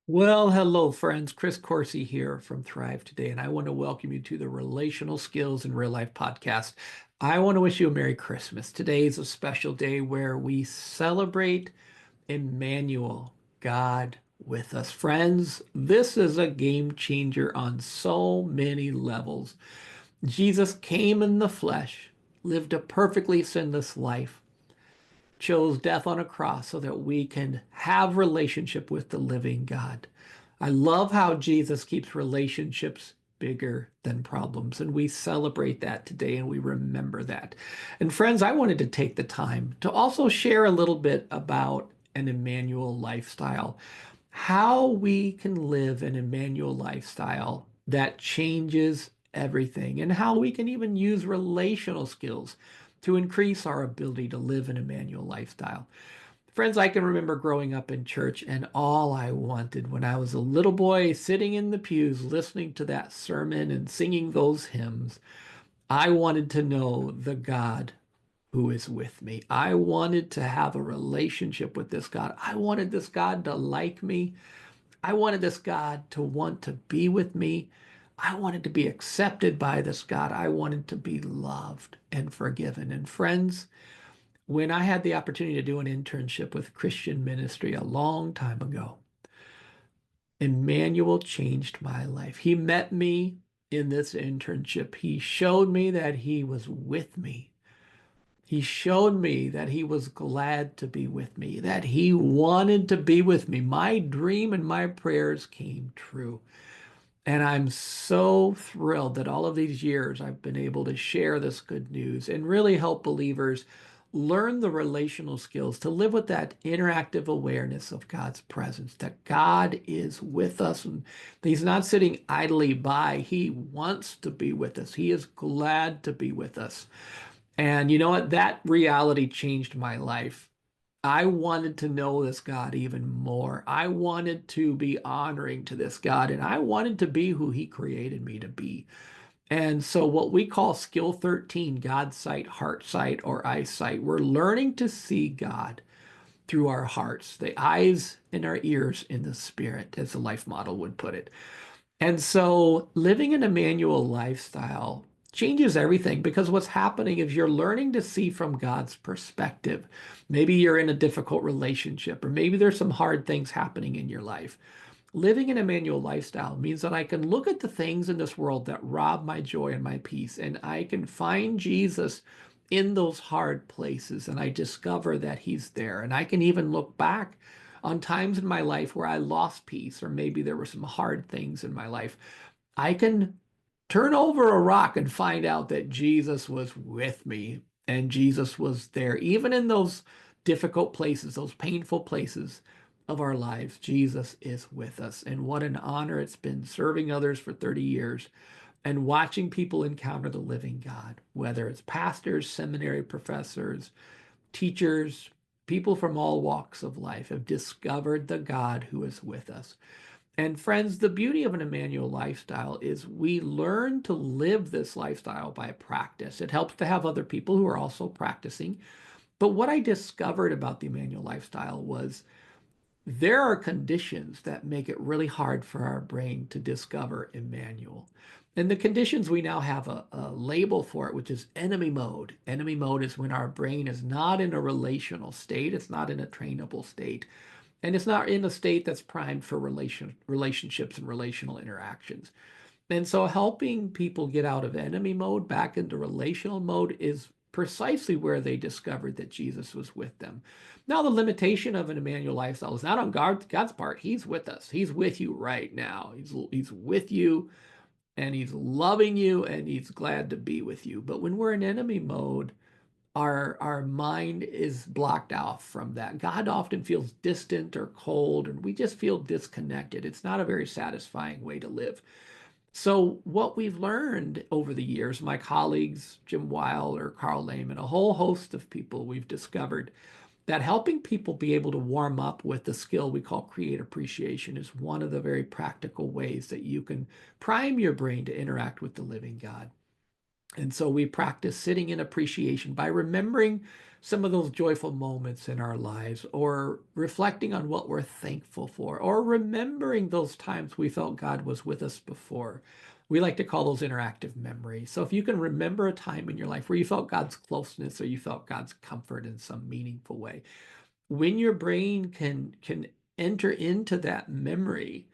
Well, hello, friends. Chris Coursey here from Thrive Today, and I want to welcome you to the Relational Skills in Real Life podcast. I want to wish you a Merry Christmas. Today is a special day where we celebrate Emmanuel, God with us. Friends, this is a game changer on so many levels. Jesus came in the flesh, lived a perfectly sinless life, chose death on a cross so that we can have relationship with the living God. I love how Jesus keeps relationships bigger than problems, and we celebrate that today and we remember that. And friends, I wanted to take the time to also share a little bit about an Emmanuel lifestyle, how we can live an Emmanuel lifestyle that changes everything, and how we can even use relational skills to increase our ability to live an Emmanuel lifestyle. Friends, I can remember growing up in church, and all I wanted when I was a little boy sitting in the pews listening to that sermon and singing those hymns, I wanted to know the God who is with me. I wanted to have a relationship with this God. I wanted this God to like me. I wanted this God to want to be with me. I wanted to be accepted by this God. I wanted to be loved and forgiven. And friends, when I had the opportunity to do an internship with Christian ministry a long time ago, Emmanuel changed my life. He met me in this internship. He showed me that he was with me. He showed me that he was glad to be with me, that he wanted to be with me. My dream and my prayers came true. And I'm so thrilled that all of these years I've been able to share this good news and really help believers learn the relational skills to live with that interactive awareness of God's presence, that God is with us and He's not sitting idly by. He wants to be with us. He is glad to be with us. And you know what? That reality changed my life. I wanted to know this God even more. I wanted to be honoring to this God, and I wanted to be who He created me to be. And so, what we call skill 13, Godsight, heart sight, or eyesight, we're learning to see God through our hearts, the eyes and our ears in the spirit, as the life model would put it. And so living an Emmanuel lifestyle changes everything because what's happening is you're learning to see from God's perspective. Maybe you're in a difficult relationship, or maybe there's some hard things happening in your life. Living an Emmanuel lifestyle means that I can look at the things in this world that rob my joy and my peace, and I can find Jesus in those hard places, and I discover that He's there. And I can even look back on times in my life where I lost peace, or maybe there were some hard things in my life. I can turn over a rock and find out that Jesus was with me and Jesus was there, even in those difficult places, those painful places of our lives. Jesus is with us. And what an honor it's been serving others for 30 years and watching people encounter the living God, whether it's pastors, seminary professors, teachers, people from all walks of life have discovered the God who is with us. And friends, the beauty of an Emmanuel lifestyle is we learn to live this lifestyle by practice. It helps to have other people who are also practicing. But what I discovered about the Emmanuel lifestyle was there are conditions that make it really hard for our brain to discover Emmanuel. And the conditions, we now have a label for it, which is enemy mode. Enemy mode is when our brain is not in a relational state, it's not in a trainable state, and it's not in a state that's primed for relationships and relational interactions. And so helping people get out of enemy mode back into relational mode is precisely where they discovered that Jesus was with them. Now, the limitation of an Emmanuel lifestyle is not on God's part. He's with us. He's with you right now. He's with you and He's loving you and He's glad to be with you. But when we're in enemy mode, our mind is blocked off from that. God often feels distant or cold, and we just feel disconnected. It's not a very satisfying way to live. So, what we've learned over the years, my colleagues, Jim Weil or Carl Lehman, a whole host of people, we've discovered that helping people be able to warm up with the skill we call create appreciation is one of the very practical ways that you can prime your brain to interact with the living God. And so we practice sitting in appreciation by remembering some of those joyful moments in our lives, or reflecting on what we're thankful for, or remembering those times we felt God was with us before. We like to call those interactive memories. So if you can remember a time in your life where you felt God's closeness or you felt God's comfort in some meaningful way, when your brain can enter into that memory,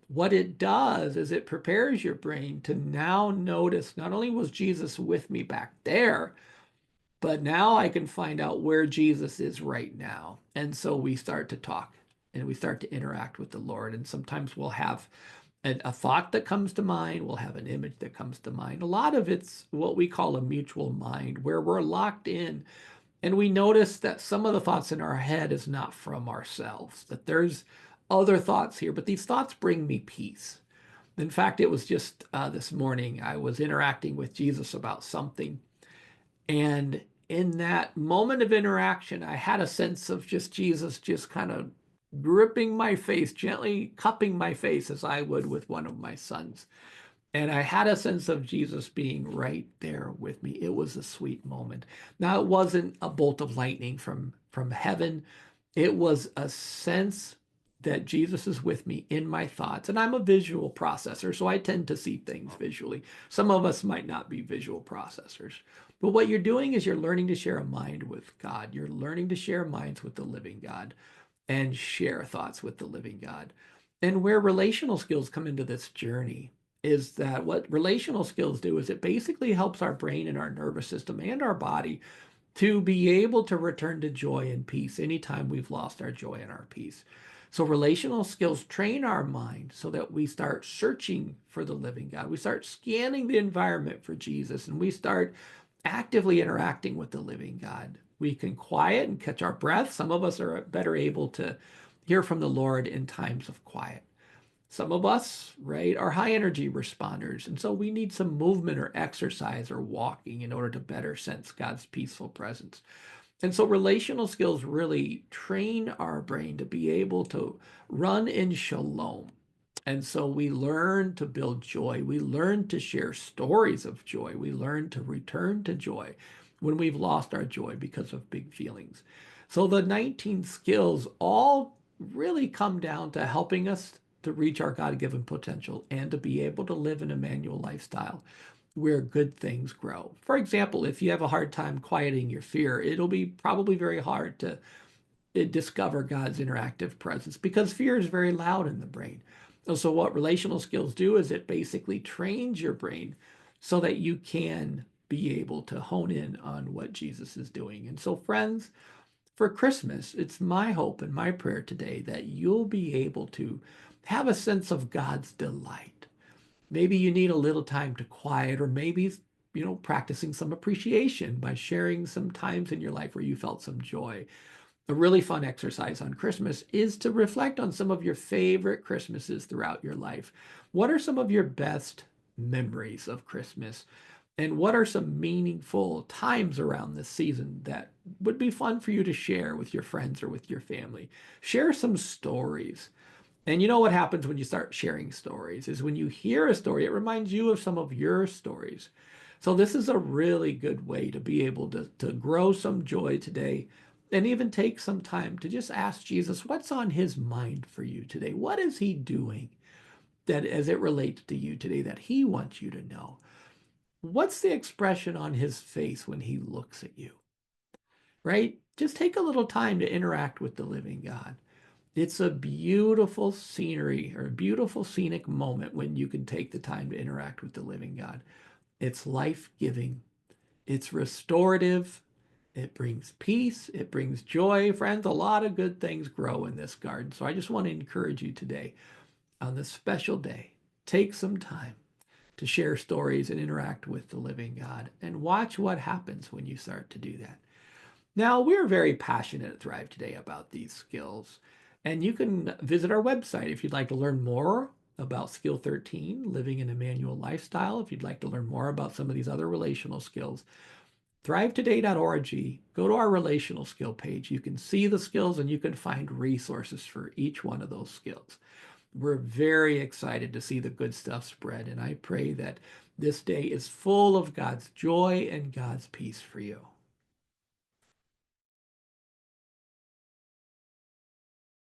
what it does is it prepares your brain to now notice not only was Jesus with me back there, but now I can find out where Jesus is right now. And so we start to talk and we start to interact with the Lord. And sometimes we'll have a thought that comes to mind, we'll have an image that comes to mind. A lot of it's what we call a mutual mind, where we're locked in and we notice that some of the thoughts in our head is not from ourselves, that there's other thoughts here, but these thoughts bring me peace. In fact, it was just this morning, I was interacting with Jesus about something. And in that moment of interaction, I had a sense of just Jesus just kind of gripping my face, gently cupping my face as I would with one of my sons. And I had a sense of Jesus being right there with me. It was a sweet moment. Now, it wasn't a bolt of lightning from heaven. It was a sense that Jesus is with me in my thoughts. And I'm a visual processor, so I tend to see things visually. Some of us might not be visual processors. But what you're doing is you're learning to share a mind with God. You're learning to share minds with the living God and share thoughts with the living God. And where relational skills come into this journey is that what relational skills do is it basically helps our brain and our nervous system and our body to be able to return to joy and peace anytime we've lost our joy and our peace. So relational skills train our mind so that we start searching for the living God. We start scanning the environment for Jesus, and we start actively interacting with the living God. We can quiet and catch our breath. Some of us are better able to hear from the Lord in times of quiet. Some of us, right, are high energy responders. And so we need some movement or exercise or walking in order to better sense God's peaceful presence. And so relational skills really train our brain to be able to run in shalom. And so we learn to build joy. We learn to share stories of joy. We learn to return to joy when we've lost our joy because of big feelings. So the 19 skills all really come down to helping us to reach our God-given potential and to be able to live an Immanuel lifestyle where good things grow. For example, if you have a hard time quieting your fear, it'll be probably very hard to discover God's interactive presence because fear is very loud in the brain. And so what relational skills do is it basically trains your brain so that you can be able to hone in on what Jesus is doing. And so friends, for Christmas, it's my hope and my prayer today that you'll be able to have a sense of God's delight. Maybe you need a little time to quiet, or maybe, practicing some appreciation by sharing some times in your life where you felt some joy. A really fun exercise on Christmas is to reflect on some of your favorite Christmases throughout your life. What are some of your best memories of Christmas? And what are some meaningful times around this season that would be fun for you to share with your friends or with your family? Share some stories. And you know what happens when you start sharing stories is when you hear a story, it reminds you of some of your stories. So this is a really good way to be able to grow some joy today, and even take some time to just ask Jesus, what's on his mind for you today? What is he doing that as it relates to you today that he wants you to know? What's the expression on his face when he looks at you? Right? Just take a little time to interact with the living God. It's a beautiful scenery or a beautiful scenic moment when you can take the time to interact with the living God. It's life-giving. It's restorative. It brings peace. It brings joy. Friends, a lot of good things grow in this garden. So I just want to encourage you today on this special day, take some time to share stories and interact with the living God and watch what happens when you start to do that. Now, we're very passionate at Thrive Today about these skills, and you can visit our website if you'd like to learn more about Skill 13, Living an Immanuel Lifestyle. If you'd like to learn more about some of these other relational skills, thrivetoday.org, go to our relational skill page. You can see the skills and you can find resources for each one of those skills. we're very excited to see the good stuff spread. And I pray that this day is full of God's joy and God's peace for you.